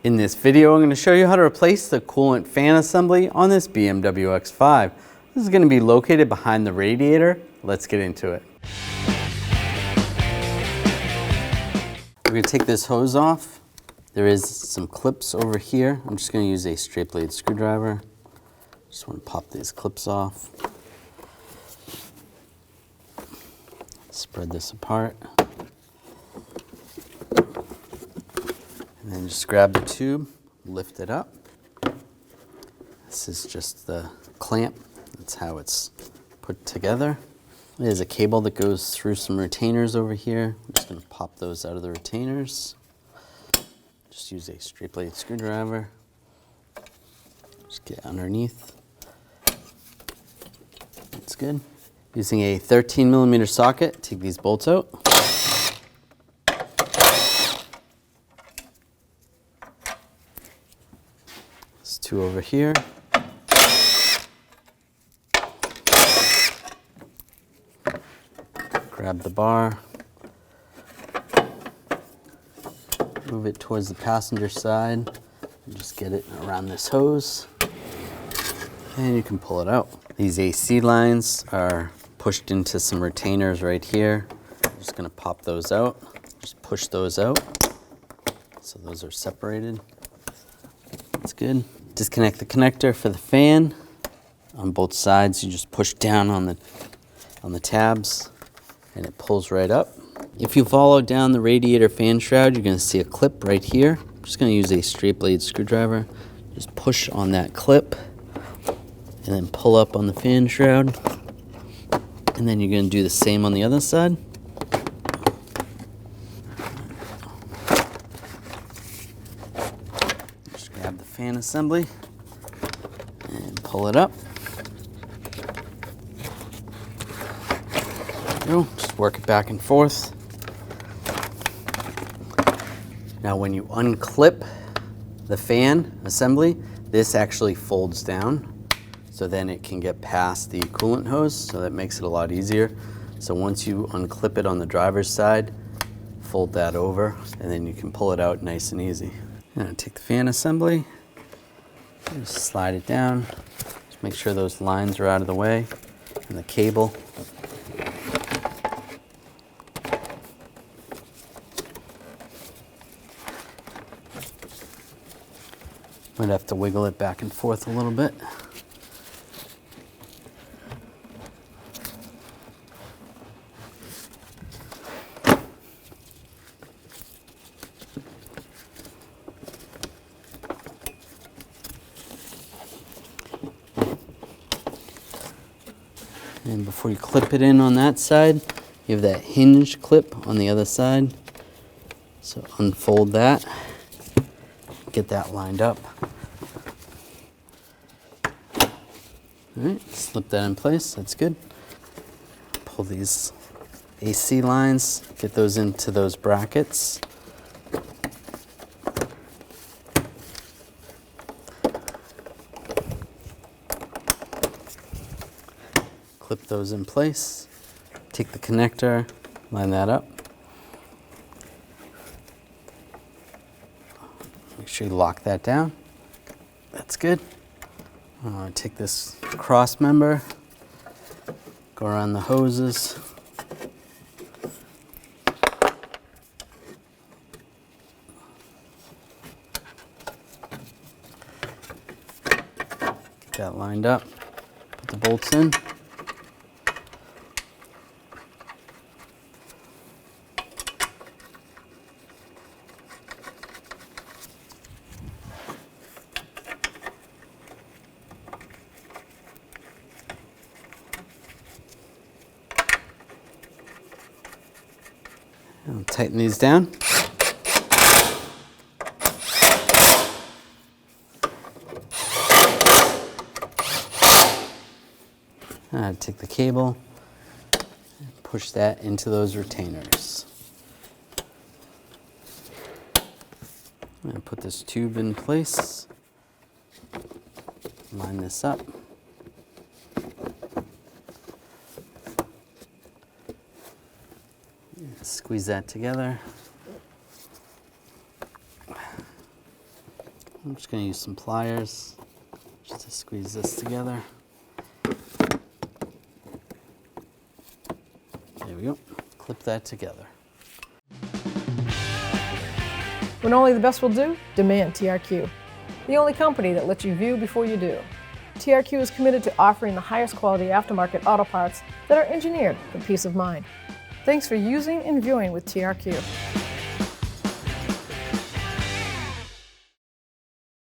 In this video, I'm going to show you how to replace the coolant fan assembly on this BMW X5. This is going to be located behind the radiator. Let's get into it. We're going to take this hose off. There is some clips over here. I'm just going to use a straight blade screwdriver. Just want to pop these clips off. Spread this apart. And then just grab the tube, lift it up. This is just the clamp. That's how it's put together. There's a cable that goes through some retainers over here. I'm just going to pop those out of the retainers. Just use a straight blade screwdriver. Just get underneath. That's good. Using a 13mm socket, take these bolts out. There's two over here. Grab the bar. Move it towards the passenger side and just get it around this hose. And you can pull it out. These AC lines are pushed into some retainers right here. I'm just going to pop those out. Just push those out. So those are separated. That's good. Disconnect the connector for the fan. On both sides, you just push down on the tabs and it pulls right up. If you follow down the radiator fan shroud, you're going to see a clip right here. I'm just going to use a straight blade screwdriver. Just push on that clip and then pull up on the fan shroud. And then you're going to do the same on the other side. Just grab the fan assembly and pull it up. There you go. Just work it back and forth. Now when you unclip the fan assembly, this actually folds down. So then it can get past the coolant hose, so that makes it a lot easier. So once you unclip it on the driver's side, fold that over, and then you can pull it out nice and easy. And take the fan assembly, just slide it down. Just make sure those lines are out of the way, and the cable. Might have to wiggle it back and forth a little bit. And before you clip it in on that side, you have that hinge clip on the other side. So unfold that, get that lined up. All right, slip that in place, that's good. Pull these AC lines, get those into those brackets. Clip those in place. Take the connector, line that up. Make sure you lock that down. That's good. Take this cross member, go around the hoses. Get that lined up. Put the bolts in. I'll tighten these down. Take the cable and push that into those retainers. I'm going to put this tube in place, line this up. Squeeze that together. I'm just going to use some pliers just to squeeze this together. There we go. Clip that together. When only the best will do, demand TRQ. The only company that lets you view before you do. TRQ is committed to offering the highest quality aftermarket auto parts that are engineered for peace of mind. Thanks for using and viewing with TRQ.